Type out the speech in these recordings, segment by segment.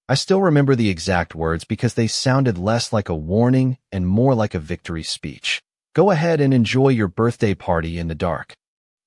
I still remember the exact words because they sounded less like a warning and more like a victory speech. Go ahead and enjoy your birthday party in the dark.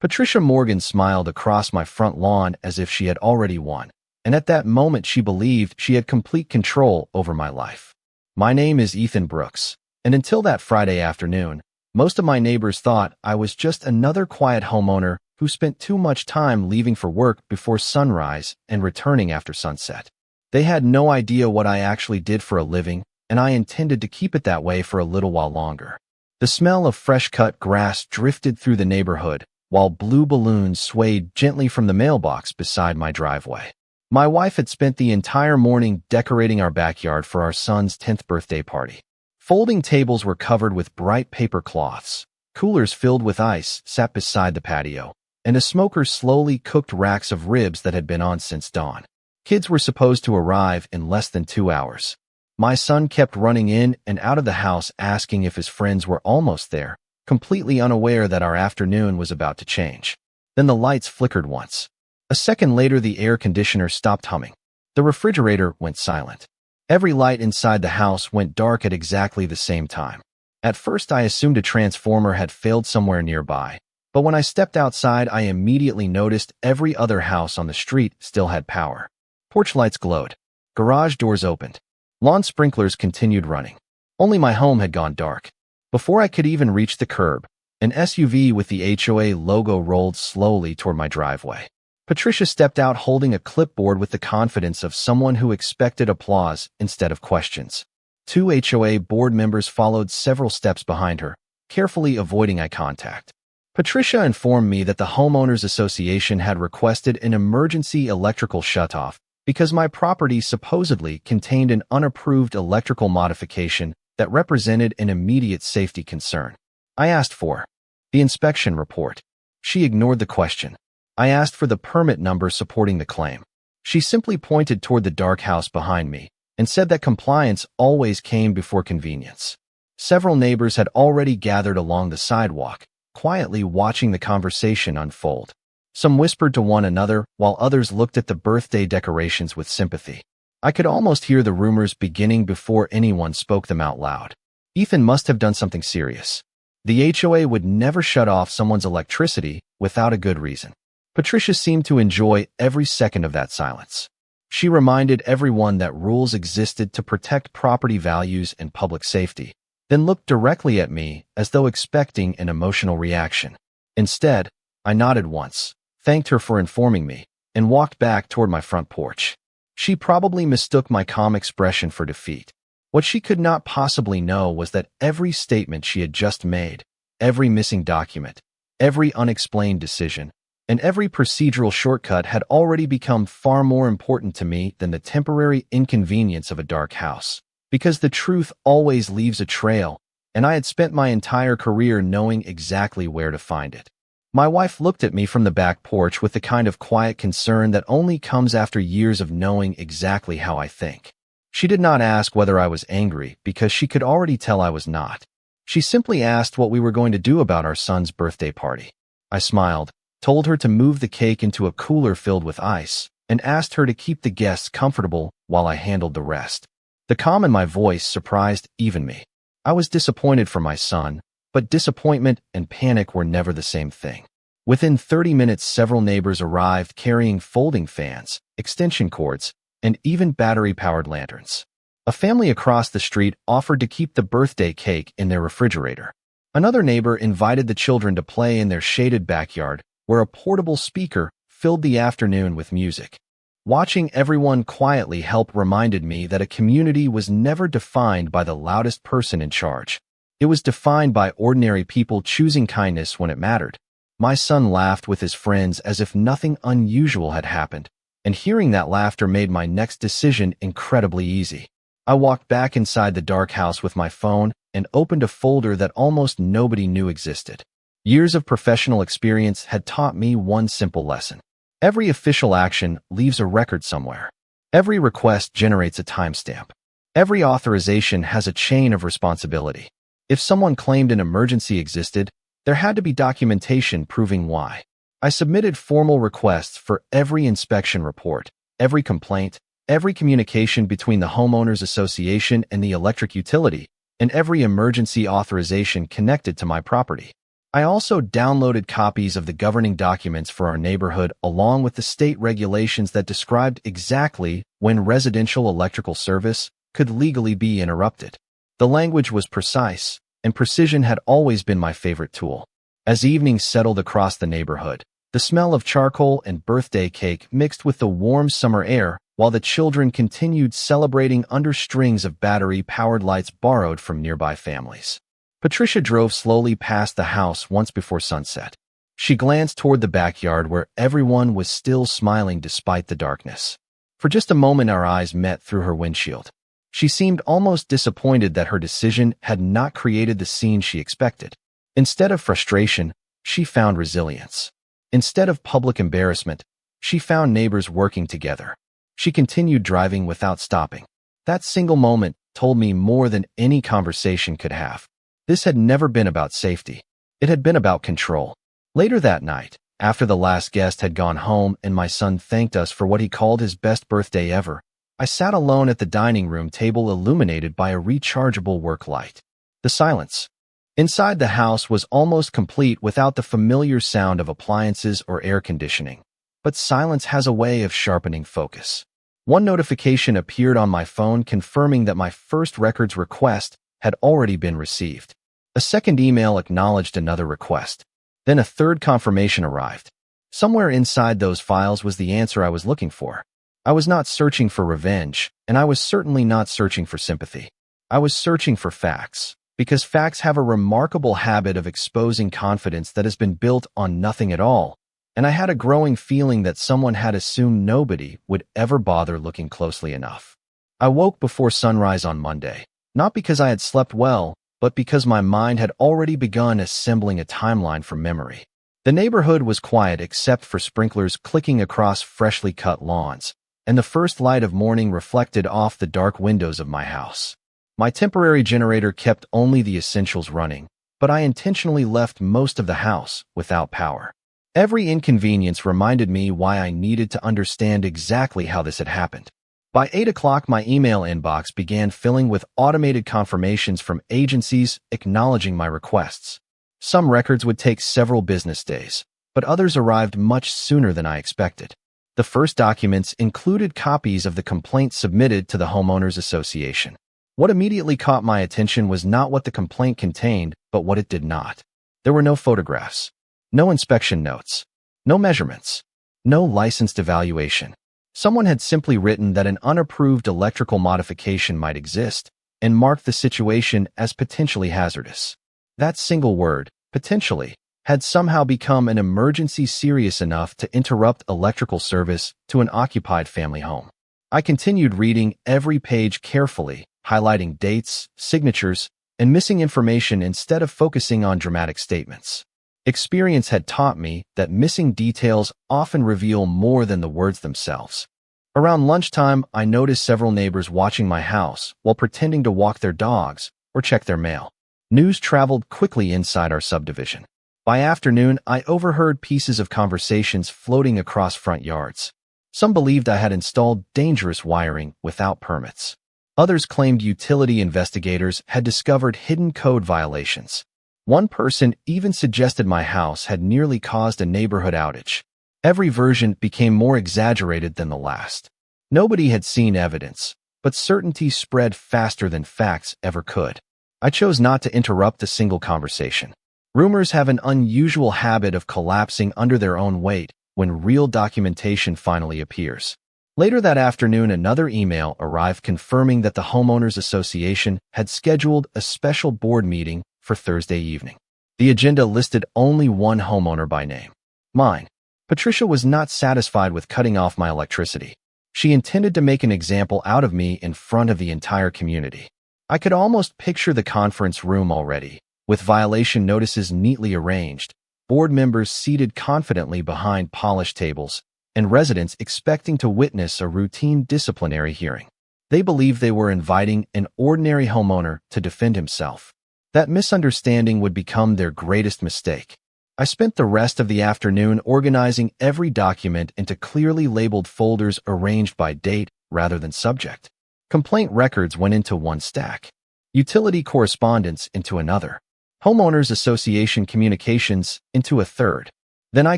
Patricia Morgan smiled across my front lawn as if she had already won, and at that moment she believed she had complete control over my life. My name is Ethan Brooks, and until that Friday afternoon, most of my neighbors thought I was just another quiet homeowner who spent too much time leaving for work before sunrise and returning after sunset. They had no idea what I actually did for a living, and I intended to keep it that way for a little while longer. The smell of fresh-cut grass drifted through the neighborhood, while blue balloons swayed gently from the mailbox beside my driveway. My wife had spent the entire morning decorating our backyard for our son's 10th birthday party. Folding tables were covered with bright paper cloths, coolers filled with ice sat beside the patio, and a smoker slowly cooked racks of ribs that had been on since dawn. Kids were supposed to arrive in less than 2 hours. My son kept running in and out of the house asking if his friends were almost there, completely unaware that our afternoon was about to change. Then the lights flickered once. A second later, the air conditioner stopped humming. The refrigerator went silent. Every light inside the house went dark at exactly the same time. At first, I assumed a transformer had failed somewhere nearby, but when I stepped outside, I immediately noticed every other house on the street still had power. Porch lights glowed. Garage doors opened. Lawn sprinklers continued running. Only my home had gone dark. Before I could even reach the curb, an SUV with the HOA logo rolled slowly toward my driveway. Patricia stepped out holding a clipboard with the confidence of someone who expected applause instead of questions. 2 HOA board members followed several steps behind her, carefully avoiding eye contact. Patricia informed me that the Homeowners Association had requested an emergency electrical shutoff because my property supposedly contained an unapproved electrical modification that represented an immediate safety concern. I asked for the inspection report. She ignored the question. I asked for the permit number supporting the claim. She simply pointed toward the dark house behind me and said that compliance always came before convenience. Several neighbors had already gathered along the sidewalk, quietly watching the conversation unfold. Some whispered to one another, while others looked at the birthday decorations with sympathy. I could almost hear the rumors beginning before anyone spoke them out loud. Ethan must have done something serious. The HOA would never shut off someone's electricity without a good reason. Patricia seemed to enjoy every second of that silence. She reminded everyone that rules existed to protect property values and public safety, then looked directly at me as though expecting an emotional reaction. Instead, I nodded once, thanked her for informing me, and walked back toward my front porch. She probably mistook my calm expression for defeat. What she could not possibly know was that every statement she had just made, every missing document, every unexplained decision, and every procedural shortcut had already become far more important to me than the temporary inconvenience of a dark house. Because the truth always leaves a trail, and I had spent my entire career knowing exactly where to find it. My wife looked at me from the back porch with the kind of quiet concern that only comes after years of knowing exactly how I think. She did not ask whether I was angry because she could already tell I was not. She simply asked what we were going to do about our son's birthday party. I smiled, told her to move the cake into a cooler filled with ice, and asked her to keep the guests comfortable while I handled the rest. The calm in my voice surprised even me. I was disappointed for my son, but disappointment and panic were never the same thing. Within 30 minutes, several neighbors arrived carrying folding fans, extension cords, and even battery-powered lanterns. A family across the street offered to keep the birthday cake in their refrigerator. Another neighbor invited the children to play in their shaded backyard, where a portable speaker filled the afternoon with music. Watching everyone quietly help reminded me that a community was never defined by the loudest person in charge. It was defined by ordinary people choosing kindness when it mattered. My son laughed with his friends as if nothing unusual had happened, and hearing that laughter made my next decision incredibly easy. I walked back inside the dark house with my phone and opened a folder that almost nobody knew existed. Years of professional experience had taught me one simple lesson. Every official action leaves a record somewhere. Every request generates a timestamp. Every authorization has a chain of responsibility. If someone claimed an emergency existed, there had to be documentation proving why. I submitted formal requests for every inspection report, every complaint, every communication between the homeowners association and the electric utility, and every emergency authorization connected to my property. I also downloaded copies of the governing documents for our neighborhood along with the state regulations that described exactly when residential electrical service could legally be interrupted. The language was precise, and precision had always been my favorite tool. As evenings settled across the neighborhood, the smell of charcoal and birthday cake mixed with the warm summer air while the children continued celebrating under strings of battery-powered lights borrowed from nearby families. Patricia drove slowly past the house once before sunset. She glanced toward the backyard where everyone was still smiling despite the darkness. For just a moment our eyes met through her windshield. She seemed almost disappointed that her decision had not created the scene she expected. Instead of frustration, she found resilience. Instead of public embarrassment, she found neighbors working together. She continued driving without stopping. That single moment told me more than any conversation could have. This had never been about safety. It had been about control. Later that night, after the last guest had gone home and my son thanked us for what he called his best birthday ever, I sat alone at the dining room table illuminated by a rechargeable work light. The silence inside the house was almost complete without the familiar sound of appliances or air conditioning. But silence has a way of sharpening focus. One notification appeared on my phone confirming that my first records request had already been received. A second email acknowledged another request. Then a third confirmation arrived. Somewhere inside those files was the answer I was looking for. I was not searching for revenge, and I was certainly not searching for sympathy. I was searching for facts, because facts have a remarkable habit of exposing confidence that has been built on nothing at all, and I had a growing feeling that someone had assumed nobody would ever bother looking closely enough. I woke before sunrise on Monday, not because I had slept well, but because my mind had already begun assembling a timeline from memory. The neighborhood was quiet except for sprinklers clicking across freshly cut lawns, and the first light of morning reflected off the dark windows of my house. My temporary generator kept only the essentials running, but I intentionally left most of the house without power. Every inconvenience reminded me why I needed to understand exactly how this had happened. By 8 o'clock, my email inbox began filling with automated confirmations from agencies acknowledging my requests. Some records would take several business days, but others arrived much sooner than I expected. The first documents included copies of the complaint submitted to the homeowners association. What immediately caught my attention was not what the complaint contained, but what it did not. There were no photographs, no inspection notes, no measurements, no licensed evaluation. Someone had simply written that an unapproved electrical modification might exist and marked the situation as potentially hazardous. That single word, potentially, had somehow become an emergency serious enough to interrupt electrical service to an occupied family home. I continued reading every page carefully, highlighting dates, signatures, and missing information instead of focusing on dramatic statements. Experience had taught me that missing details often reveal more than the words themselves. Around lunchtime, I noticed several neighbors watching my house while pretending to walk their dogs or check their mail. News traveled quickly inside our subdivision. By afternoon, I overheard pieces of conversations floating across front yards. Some believed I had installed dangerous wiring without permits. Others claimed utility investigators had discovered hidden code violations. One person even suggested my house had nearly caused a neighborhood outage. Every version became more exaggerated than the last. Nobody had seen evidence, but certainty spread faster than facts ever could. I chose not to interrupt a single conversation. Rumors have an unusual habit of collapsing under their own weight when real documentation finally appears. Later that afternoon, another email arrived confirming that the homeowners association had scheduled a special board meeting for Thursday evening. The agenda listed only one homeowner by name. Mine. Patricia was not satisfied with cutting off my electricity. She intended to make an example out of me in front of the entire community. I could almost picture the conference room already, with violation notices neatly arranged, board members seated confidently behind polished tables, and residents expecting to witness a routine disciplinary hearing. They believed they were inviting an ordinary homeowner to defend himself. That misunderstanding would become their greatest mistake. I spent the rest of the afternoon organizing every document into clearly labeled folders arranged by date rather than subject. Complaint records went into one stack, utility correspondence into another, homeowners association communications into a third. Then I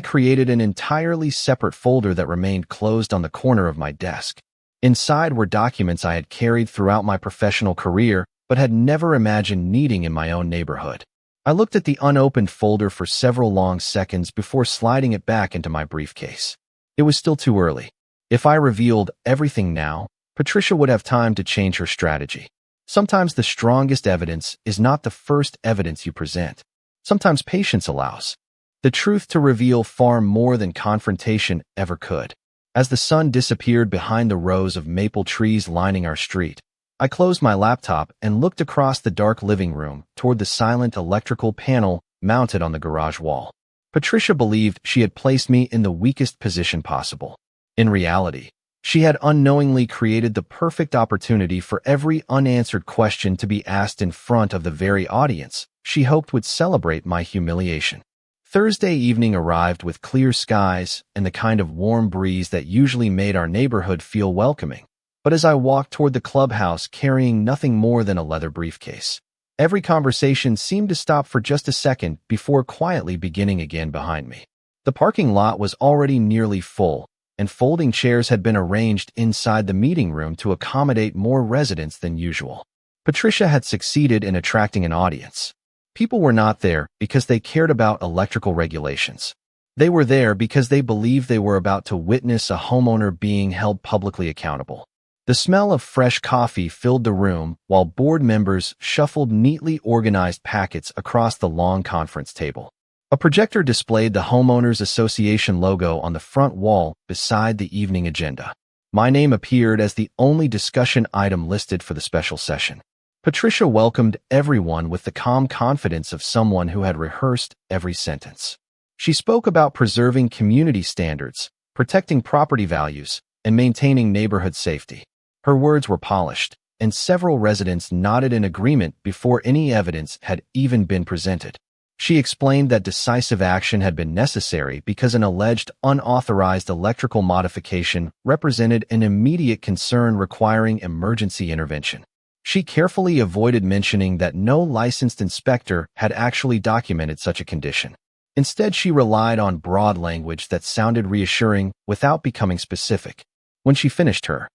created an entirely separate folder that remained closed on the corner of my desk. Inside were documents I had carried throughout my professional career but had never imagined needing in my own neighborhood. I looked at the unopened folder for several long seconds before sliding it back into my briefcase. It was still too early. If I revealed everything now, Patricia would have time to change her strategy. Sometimes the strongest evidence is not the first evidence you present. Sometimes patience allows the truth to reveal far more than confrontation ever could. As the sun disappeared behind the rows of maple trees lining our street, I closed my laptop and looked across the dark living room toward the silent electrical panel mounted on the garage wall. Patricia believed she had placed me in the weakest position possible. In reality, she had unknowingly created the perfect opportunity for every unanswered question to be asked in front of the very audience she hoped would celebrate my humiliation. Thursday evening arrived with clear skies and the kind of warm breeze that usually made our neighborhood feel welcoming. But as I walked toward the clubhouse carrying nothing more than a leather briefcase, every conversation seemed to stop for just a second before quietly beginning again behind me. The parking lot was already nearly full, and folding chairs had been arranged inside the meeting room to accommodate more residents than usual. Patricia had succeeded in attracting an audience. People were not there because they cared about electrical regulations. They were there because they believed they were about to witness a homeowner being held publicly accountable. The smell of fresh coffee filled the room while board members shuffled neatly organized packets across the long conference table. A projector displayed the Homeowners Association logo on the front wall beside the evening agenda. My name appeared as the only discussion item listed for the special session. Patricia welcomed everyone with the calm confidence of someone who had rehearsed every sentence. She spoke about preserving community standards, protecting property values, and maintaining neighborhood safety. Her words were polished, and several residents nodded in agreement before any evidence had even been presented. She explained that decisive action had been necessary because an alleged unauthorized electrical modification represented an immediate concern requiring emergency intervention. She carefully avoided mentioning that no licensed inspector had actually documented such a condition. Instead, she relied on broad language that sounded reassuring without becoming specific. When she finished her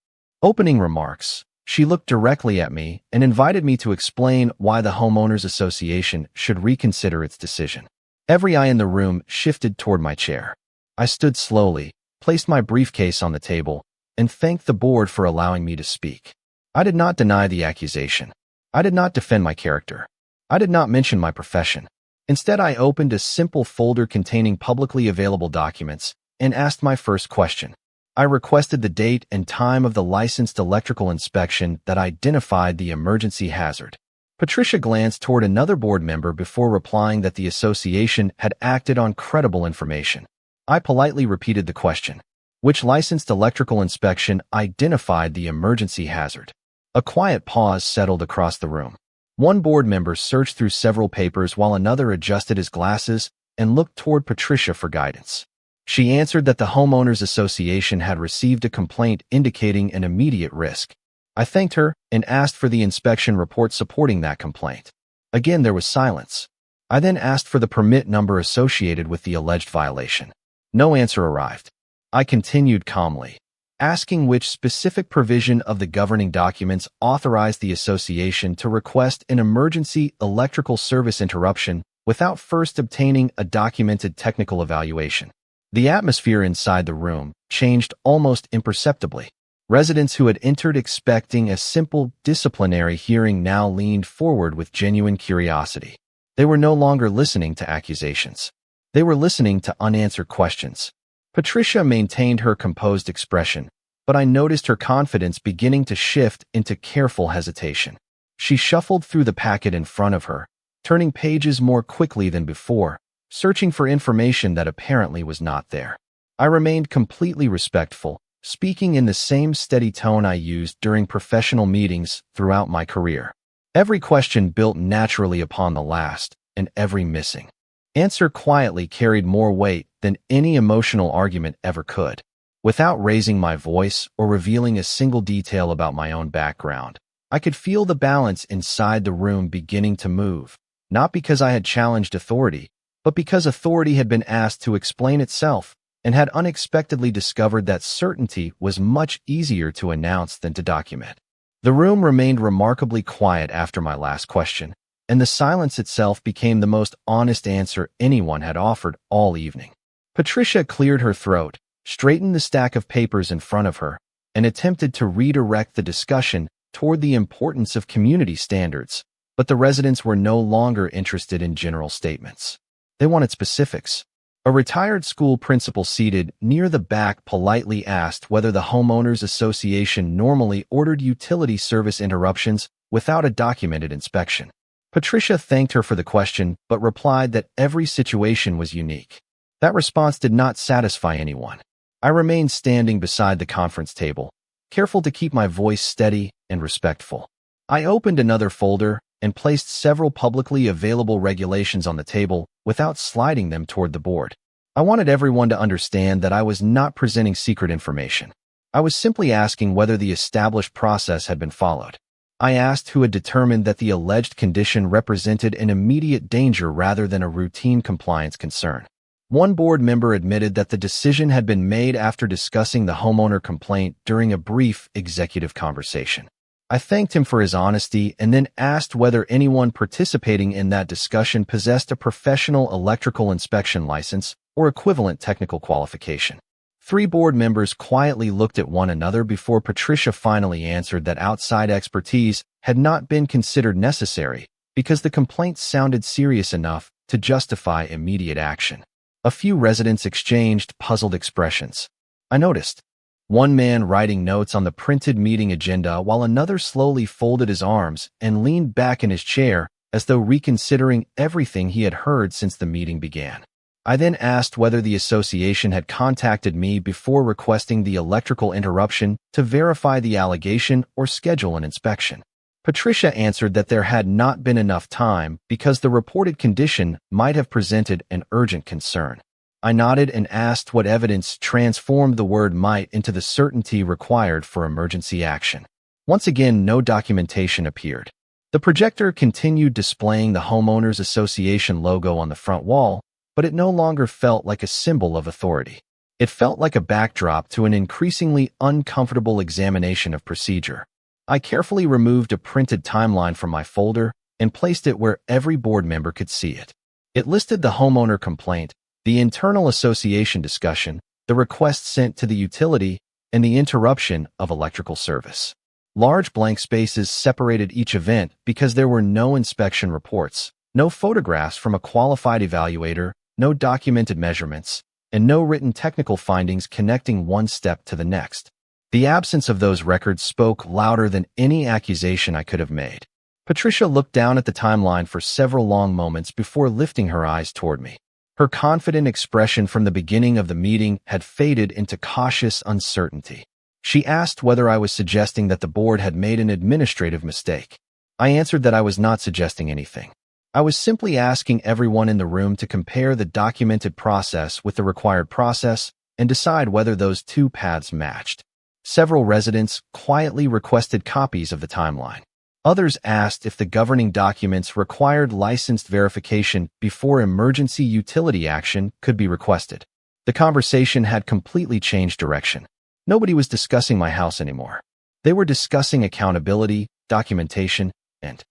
opening remarks, she looked directly at me and invited me to explain why the Homeowners Association should reconsider its decision. Every eye in the room shifted toward my chair. I stood slowly, placed my briefcase on the table, and thanked the board for allowing me to speak. I did not deny the accusation. I did not defend my character. I did not mention my profession. Instead, I opened a simple folder containing publicly available documents and asked my first question. I requested the date and time of the licensed electrical inspection that identified the emergency hazard. Patricia glanced toward another board member before replying that the association had acted on credible information. I politely repeated the question. Which licensed electrical inspection identified the emergency hazard? A quiet pause settled across the room. One board member searched through several papers while another adjusted his glasses and looked toward Patricia for guidance. She answered that the Homeowners Association had received a complaint indicating an immediate risk. I thanked her and asked for the inspection report supporting that complaint. Again, there was silence. I then asked for the permit number associated with the alleged violation. No answer arrived. I continued calmly, asking which specific provision of the governing documents authorized the association to request an emergency electrical service interruption without first obtaining a documented technical evaluation. The atmosphere inside the room changed almost imperceptibly. Residents who had entered expecting a simple disciplinary hearing now leaned forward with genuine curiosity. They were no longer listening to accusations. They were listening to unanswered questions. Patricia maintained her composed expression, but I noticed her confidence beginning to shift into careful hesitation. She shuffled through the packet in front of her, turning pages more quickly than before, searching for information that apparently was not there. I remained completely respectful, speaking in the same steady tone I used during professional meetings throughout my career. Every question built naturally upon the last, and every missing answer quietly carried more weight than any emotional argument ever could. Without raising my voice or revealing a single detail about my own background, I could feel the balance inside the room beginning to move, not because I had challenged authority, but because authority had been asked to explain itself and had unexpectedly discovered that certainty was much easier to announce than to document. The room remained remarkably quiet after my last question, and the silence itself became the most honest answer anyone had offered all evening. Patricia cleared her throat, straightened the stack of papers in front of her, and attempted to redirect the discussion toward the importance of community standards, but the residents were no longer interested in general statements. They wanted specifics. A retired school principal seated near the back politely asked whether the homeowners association normally ordered utility service interruptions without a documented inspection. Patricia thanked her for the question, but replied that every situation was unique. That response did not satisfy anyone. I remained standing beside the conference table, careful to keep my voice steady and respectful. I opened another folder and placed several publicly available regulations on the table without sliding them toward the board. I wanted everyone to understand that I was not presenting secret information. I was simply asking whether the established process had been followed. I asked who had determined that the alleged condition represented an immediate danger rather than a routine compliance concern. One board member admitted that the decision had been made after discussing the homeowner complaint during a brief executive conversation. I thanked him for his honesty and then asked whether anyone participating in that discussion possessed a professional electrical inspection license or equivalent technical qualification. 3 board members quietly looked at one another before Patricia finally answered that outside expertise had not been considered necessary because the complaint sounded serious enough to justify immediate action. A few residents exchanged puzzled expressions. I noticed one man writing notes on the printed meeting agenda while another slowly folded his arms and leaned back in his chair as though reconsidering everything he had heard since the meeting began. I then asked whether the association had contacted me before requesting the electrical interruption to verify the allegation or schedule an inspection. Patricia answered that there had not been enough time because the reported condition might have presented an urgent concern. I nodded and asked what evidence transformed the word might into the certainty required for emergency action. Once again, no documentation appeared. The projector continued displaying the Homeowners Association logo on the front wall, but it no longer felt like a symbol of authority. It felt like a backdrop to an increasingly uncomfortable examination of procedure. I carefully removed a printed timeline from my folder and placed it where every board member could see it. It listed the homeowner complaint, the internal association discussion, the request sent to the utility, and the interruption of electrical service. Large blank spaces separated each event because there were no inspection reports, no photographs from a qualified evaluator, no documented measurements, and no written technical findings connecting one step to the next. The absence of those records spoke louder than any accusation I could have made. Patricia looked down at the timeline for several long moments before lifting her eyes toward me. Her confident expression from the beginning of the meeting had faded into cautious uncertainty. She asked whether I was suggesting that the board had made an administrative mistake. I answered that I was not suggesting anything. I was simply asking everyone in the room to compare the documented process with the required process and decide whether those two paths matched. Several residents quietly requested copies of the timeline. Others asked if the governing documents required licensed verification before emergency utility action could be requested. The conversation had completely changed direction. Nobody was discussing my house anymore. They were discussing accountability, documentation, and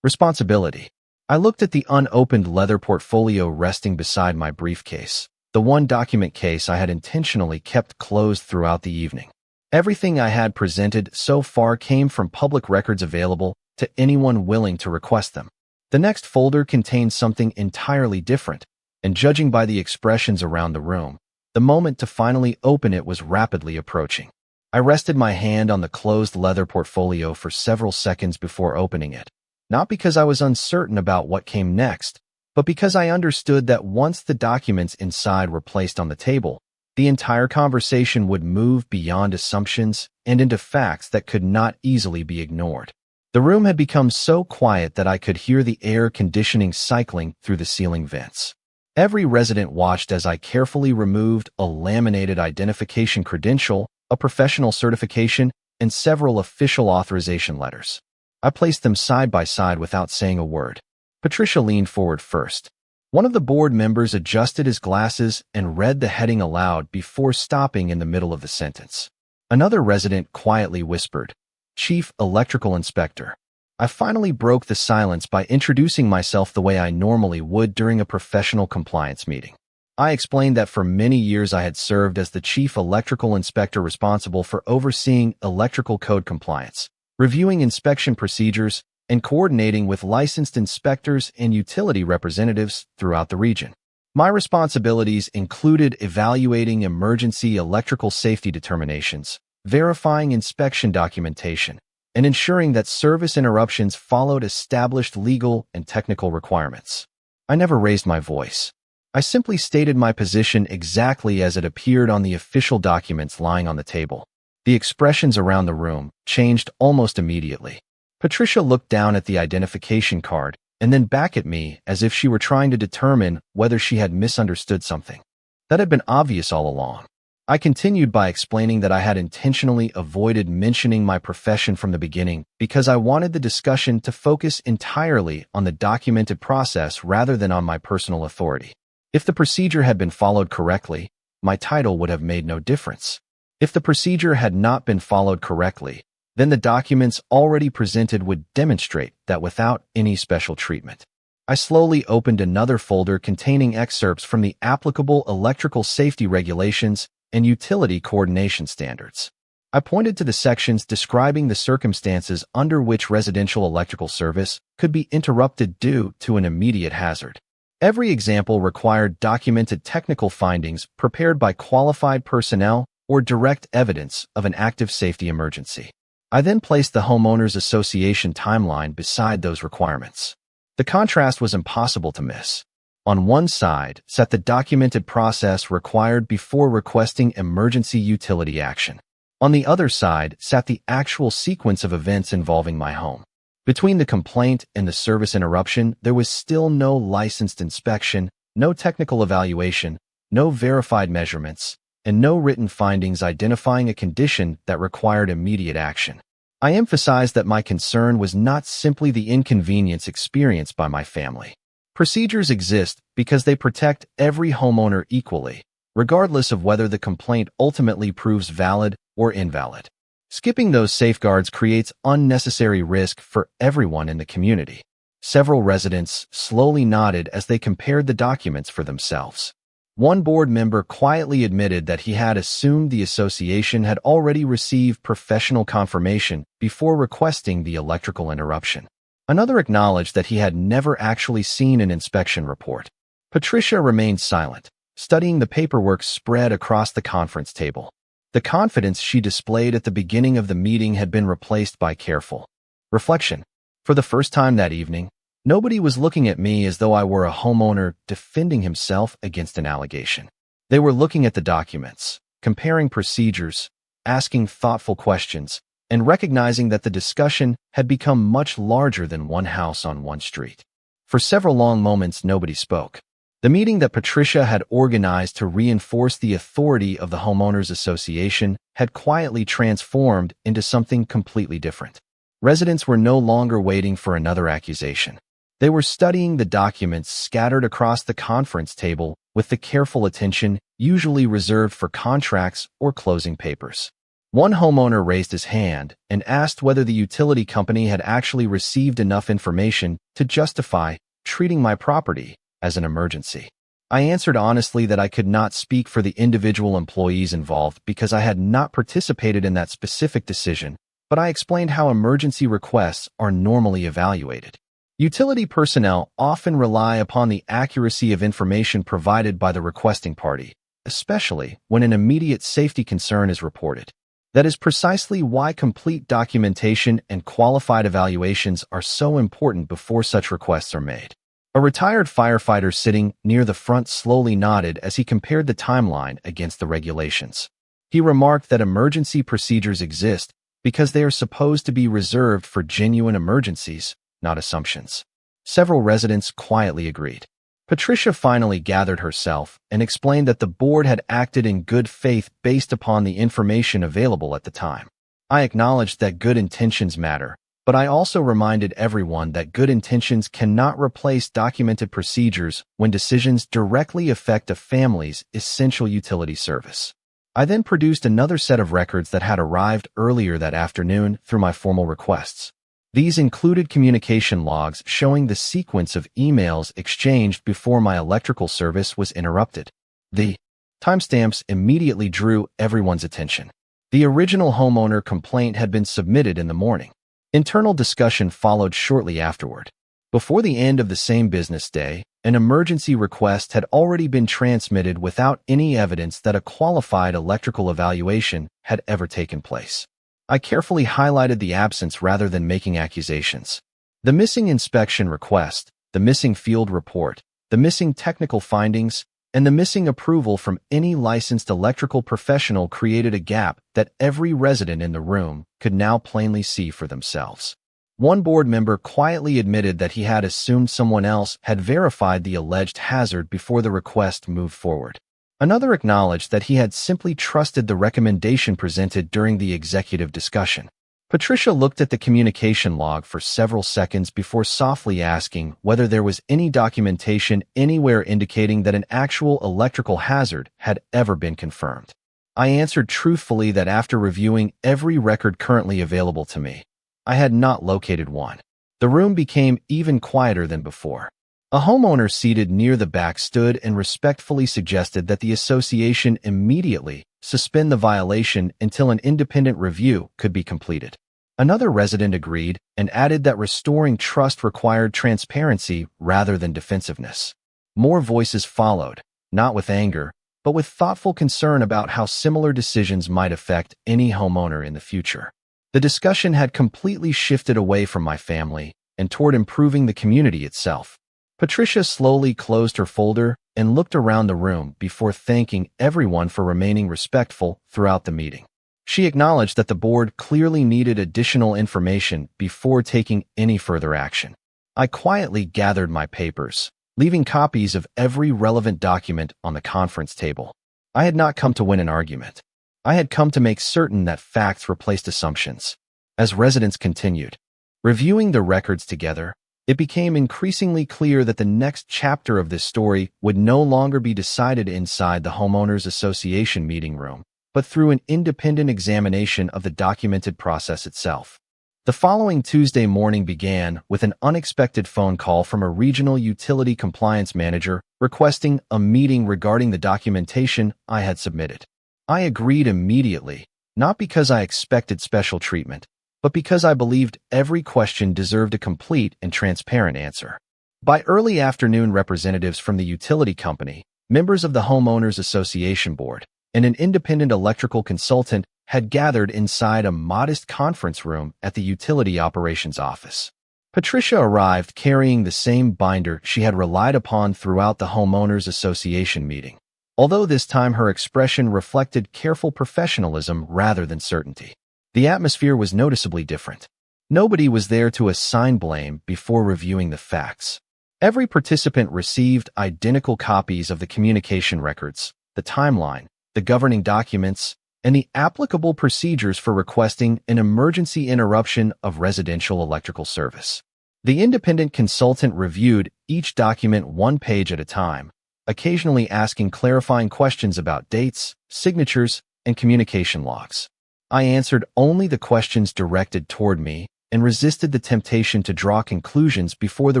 responsibility. I looked at the unopened leather portfolio resting beside my briefcase, the one document case I had intentionally kept closed throughout the evening. Everything I had presented so far came from public records available to anyone willing to request them. The next folder contained something entirely different, and judging by the expressions around the room, the moment to finally open it was rapidly approaching. I rested my hand on the closed leather portfolio for several seconds before opening it, not because I was uncertain about what came next, but because I understood that once the documents inside were placed on the table, the entire conversation would move beyond assumptions and into facts that could not easily be ignored. The room had become so quiet that I could hear the air conditioning cycling through the ceiling vents. Every resident watched as I carefully removed a laminated identification credential, a professional certification, and several official authorization letters. I placed them side by side without saying a word. Patricia leaned forward first. One of the board members adjusted his glasses and read the heading aloud before stopping in the middle of the sentence. Another resident quietly whispered, "Chief Electrical Inspector." I finally broke the silence by introducing myself the way I normally would during a professional compliance meeting. I explained that for many years I had served as the Chief Electrical Inspector responsible for overseeing electrical code compliance, reviewing inspection procedures, and coordinating with licensed inspectors and utility representatives throughout the region. My responsibilities included evaluating emergency electrical safety determinations, verifying inspection documentation, and ensuring that service interruptions followed established legal and technical requirements. I never raised my voice. I simply stated my position exactly as it appeared on the official documents lying on the table. The expressions around the room changed almost immediately. Patricia looked down at the identification card and then back at me as if she were trying to determine whether she had misunderstood something. That had been obvious all along. I continued by explaining that I had intentionally avoided mentioning my profession from the beginning because I wanted the discussion to focus entirely on the documented process rather than on my personal authority. If the procedure had been followed correctly, my title would have made no difference. If the procedure had not been followed correctly, then the documents already presented would demonstrate that without any special treatment. I slowly opened another folder containing excerpts from the applicable electrical safety regulations and utility coordination standards. I pointed to the sections describing the circumstances under which residential electrical service could be interrupted due to an immediate hazard. Every example required documented technical findings prepared by qualified personnel or direct evidence of an active safety emergency. I then placed the Homeowners Association timeline beside those requirements. The contrast was impossible to miss. On one side sat the documented process required before requesting emergency utility action. On the other side sat the actual sequence of events involving my home. Between the complaint and the service interruption, there was still no licensed inspection, no technical evaluation, no verified measurements, and no written findings identifying a condition that required immediate action. I emphasized that my concern was not simply the inconvenience experienced by my family. Procedures exist because they protect every homeowner equally, regardless of whether the complaint ultimately proves valid or invalid. Skipping those safeguards creates unnecessary risk for everyone in the community. Several residents slowly nodded as they compared the documents for themselves. One board member quietly admitted that he had assumed the association had already received professional confirmation before requesting the electrical interruption. Another acknowledged that he had never actually seen an inspection report. Patricia remained silent, studying the paperwork spread across the conference table. The confidence she displayed at the beginning of the meeting had been replaced by careful reflection. For the first time that evening, nobody was looking at me as though I were a homeowner defending himself against an allegation. They were looking at the documents, comparing procedures, asking thoughtful questions, and recognizing that the discussion had become much larger than one house on one street. For several long moments, nobody spoke. The meeting that Patricia had organized to reinforce the authority of the Homeowners Association had quietly transformed into something completely different. Residents were no longer waiting for another accusation. They were studying the documents scattered across the conference table with the careful attention usually reserved for contracts or closing papers. One homeowner raised his hand and asked whether the utility company had actually received enough information to justify treating my property as an emergency. I answered honestly that I could not speak for the individual employees involved because I had not participated in that specific decision, but I explained how emergency requests are normally evaluated. Utility personnel often rely upon the accuracy of information provided by the requesting party, especially when an immediate safety concern is reported. That is precisely why complete documentation and qualified evaluations are so important before such requests are made. A retired firefighter sitting near the front slowly nodded as he compared the timeline against the regulations. He remarked that emergency procedures exist because they are supposed to be reserved for genuine emergencies, not assumptions. Several residents quietly agreed. Patricia finally gathered herself and explained that the board had acted in good faith based upon the information available at the time. I acknowledged that good intentions matter, but I also reminded everyone that good intentions cannot replace documented procedures when decisions directly affect a family's essential utility service. I then produced another set of records that had arrived earlier that afternoon through my formal requests. These included communication logs showing the sequence of emails exchanged before my electrical service was interrupted. The timestamps immediately drew everyone's attention. The original homeowner complaint had been submitted in the morning. Internal discussion followed shortly afterward. Before the end of the same business day, an emergency request had already been transmitted without any evidence that a qualified electrical evaluation had ever taken place. I carefully highlighted the absence rather than making accusations. The missing inspection request, the missing field report, the missing technical findings, and the missing approval from any licensed electrical professional created a gap that every resident in the room could now plainly see for themselves. One board member quietly admitted that he had assumed someone else had verified the alleged hazard before the request moved forward. Another acknowledged that he had simply trusted the recommendation presented during the executive discussion. Patricia looked at the communication log for several seconds before softly asking whether there was any documentation anywhere indicating that an actual electrical hazard had ever been confirmed. I answered truthfully that after reviewing every record currently available to me, I had not located one. The room became even quieter than before. A homeowner seated near the back stood and respectfully suggested that the association immediately suspend the violation until an independent review could be completed. Another resident agreed and added that restoring trust required transparency rather than defensiveness. More voices followed, not with anger, but with thoughtful concern about how similar decisions might affect any homeowner in the future. The discussion had completely shifted away from my family and toward improving the community itself. Patricia slowly closed her folder and looked around the room before thanking everyone for remaining respectful throughout the meeting. She acknowledged that the board clearly needed additional information before taking any further action. I quietly gathered my papers, leaving copies of every relevant document on the conference table. I had not come to win an argument. I had come to make certain that facts replaced assumptions. As residents continued reviewing the records together, it became increasingly clear that the next chapter of this story would no longer be decided inside the homeowners association meeting room, but through an independent examination of the documented process itself. The following Tuesday morning began with an unexpected phone call from a regional utility compliance manager requesting a meeting regarding the documentation I had submitted. I agreed immediately, not because I expected special treatment, but because I believed every question deserved a complete and transparent answer. By early afternoon, representatives from the utility company, members of the Homeowners Association Board, and an independent electrical consultant had gathered inside a modest conference room at the utility operations office. Patricia arrived carrying the same binder she had relied upon throughout the Homeowners Association meeting, although this time her expression reflected careful professionalism rather than certainty. The atmosphere was noticeably different. Nobody was there to assign blame before reviewing the facts. Every participant received identical copies of the communication records, the timeline, the governing documents, and the applicable procedures for requesting an emergency interruption of residential electrical service. The independent consultant reviewed each document one page at a time, occasionally asking clarifying questions about dates, signatures, and communication logs. I answered only the questions directed toward me and resisted the temptation to draw conclusions before the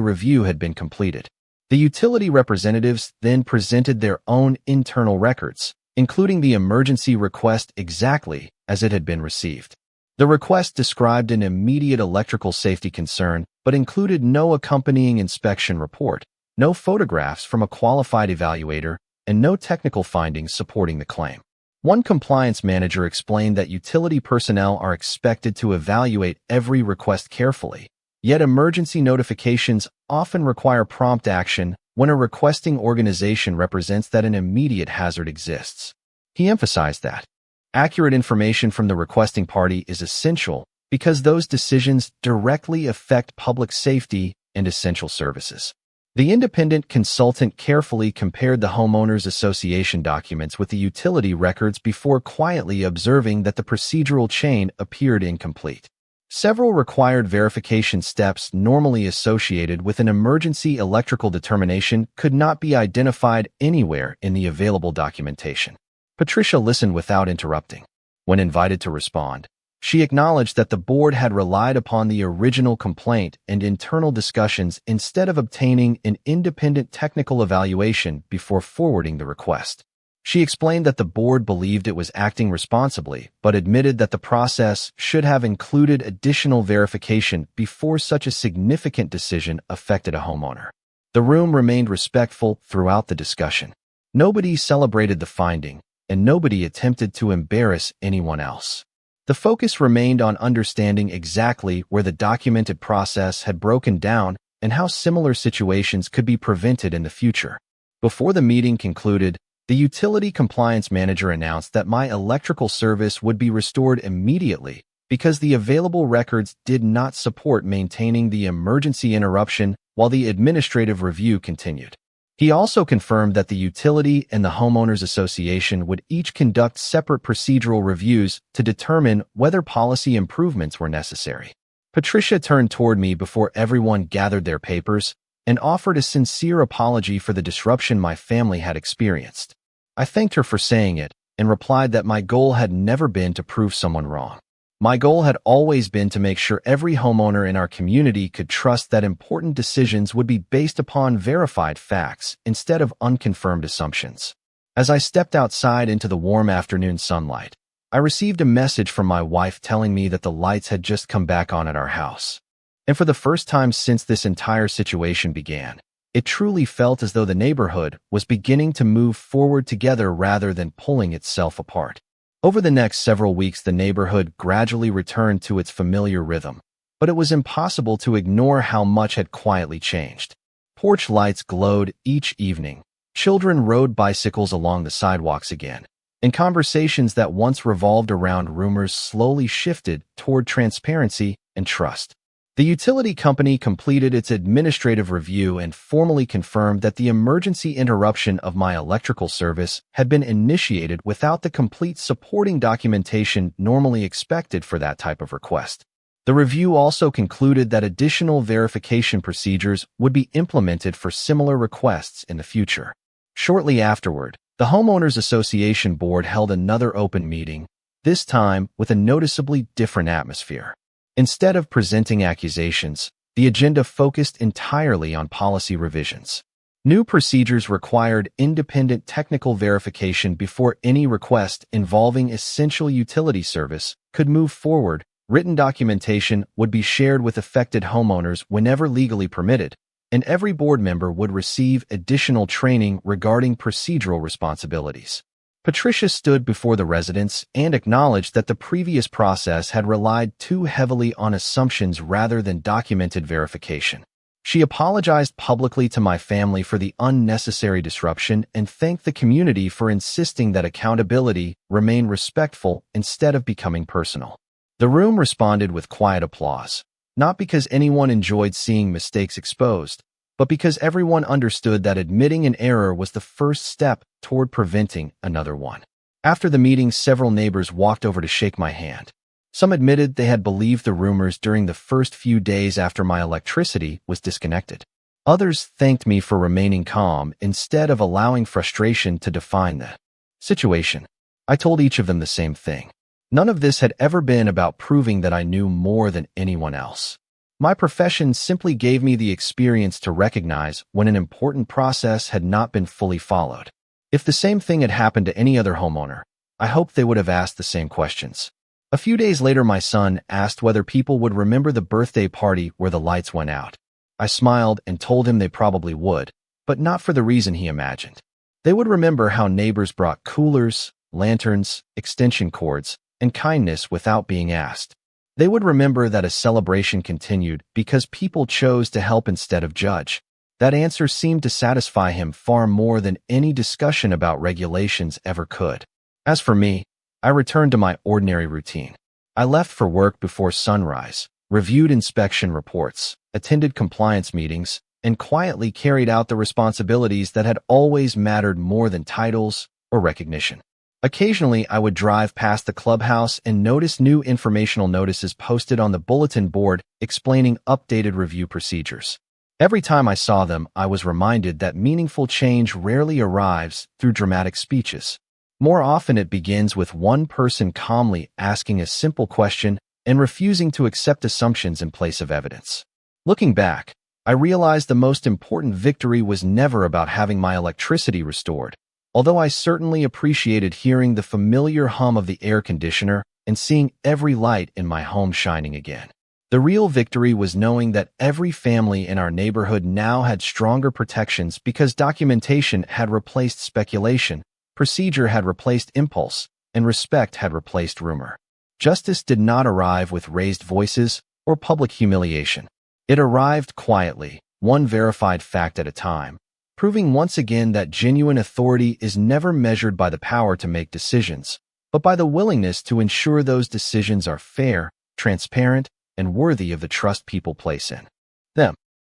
review had been completed. The utility representatives then presented their own internal records, including the emergency request exactly as it had been received. The request described an immediate electrical safety concern, but included no accompanying inspection report, no photographs from a qualified evaluator, and no technical findings supporting the claim. One compliance manager explained that utility personnel are expected to evaluate every request carefully, yet emergency notifications often require prompt action when a requesting organization represents that an immediate hazard exists. He emphasized that accurate information from the requesting party is essential because those decisions directly affect public safety and essential services. The independent consultant carefully compared the homeowners association documents with the utility records before quietly observing that the procedural chain appeared incomplete. Several required verification steps normally associated with an emergency electrical determination could not be identified anywhere in the available documentation. Patricia listened without interrupting. When invited to respond, she acknowledged that the board had relied upon the original complaint and internal discussions instead of obtaining an independent technical evaluation before forwarding the request. She explained that the board believed it was acting responsibly, but admitted that the process should have included additional verification before such a significant decision affected a homeowner. The room remained respectful throughout the discussion. Nobody celebrated the finding, and nobody attempted to embarrass anyone else. The focus remained on understanding exactly where the documented process had broken down and how similar situations could be prevented in the future. Before the meeting concluded, the utility compliance manager announced that my electrical service would be restored immediately because the available records did not support maintaining the emergency interruption while the administrative review continued. He also confirmed that the utility and the homeowners association would each conduct separate procedural reviews to determine whether policy improvements were necessary. Patricia turned toward me before everyone gathered their papers and offered a sincere apology for the disruption my family had experienced. I thanked her for saying it and replied that my goal had never been to prove someone wrong. My goal had always been to make sure every homeowner in our community could trust that important decisions would be based upon verified facts instead of unconfirmed assumptions. As I stepped outside into the warm afternoon sunlight, I received a message from my wife telling me that the lights had just come back on at our house. And for the first time since this entire situation began, it truly felt as though the neighborhood was beginning to move forward together rather than pulling itself apart. Over the next several weeks, the neighborhood gradually returned to its familiar rhythm, but it was impossible to ignore how much had quietly changed. Porch lights glowed each evening, children rode bicycles along the sidewalks again, and conversations that once revolved around rumors slowly shifted toward transparency and trust. The utility company completed its administrative review and formally confirmed that the emergency interruption of my electrical service had been initiated without the complete supporting documentation normally expected for that type of request. The review also concluded that additional verification procedures would be implemented for similar requests in the future. Shortly afterward, the Homeowners Association Board held another open meeting, this time with a noticeably different atmosphere. Instead of presenting accusations, the agenda focused entirely on policy revisions. New procedures required independent technical verification before any request involving essential utility service could move forward. Written documentation would be shared with affected homeowners whenever legally permitted, and every board member would receive additional training regarding procedural responsibilities. Patricia stood before the residents and acknowledged that the previous process had relied too heavily on assumptions rather than documented verification. She apologized publicly to my family for the unnecessary disruption and thanked the community for insisting that accountability remain respectful instead of becoming personal. The room responded with quiet applause, not because anyone enjoyed seeing mistakes exposed, but because everyone understood that admitting an error was the first step toward preventing another one. After the meeting, several neighbors walked over to shake my hand. Some admitted they had believed the rumors during the first few days after my electricity was disconnected. Others thanked me for remaining calm instead of allowing frustration to define the situation. I told each of them the same thing. None of this had ever been about proving that I knew more than anyone else. My profession simply gave me the experience to recognize when an important process had not been fully followed. If the same thing had happened to any other homeowner, I hoped they would have asked the same questions. A few days later, my son asked whether people would remember the birthday party where the lights went out. I smiled and told him they probably would, but not for the reason he imagined. They would remember how neighbors brought coolers, lanterns, extension cords, and kindness without being asked. They would remember that a celebration continued because people chose to help instead of judge. That answer seemed to satisfy him far more than any discussion about regulations ever could. As for me, I returned to my ordinary routine. I left for work before sunrise, reviewed inspection reports, attended compliance meetings, and quietly carried out the responsibilities that had always mattered more than titles or recognition. Occasionally, I would drive past the clubhouse and notice new informational notices posted on the bulletin board explaining updated review procedures. Every time I saw them, I was reminded that meaningful change rarely arrives through dramatic speeches. More often, it begins with one person calmly asking a simple question and refusing to accept assumptions in place of evidence. Looking back, I realized the most important victory was never about having my electricity restored, although I certainly appreciated hearing the familiar hum of the air conditioner and seeing every light in my home shining again. The real victory was knowing that every family in our neighborhood now had stronger protections because documentation had replaced speculation, procedure had replaced impulse, and respect had replaced rumor. Justice did not arrive with raised voices or public humiliation. It arrived quietly, one verified fact at a time, proving once again that genuine authority is never measured by the power to make decisions, but by the willingness to ensure those decisions are fair, transparent, and worthy of the trust people place in.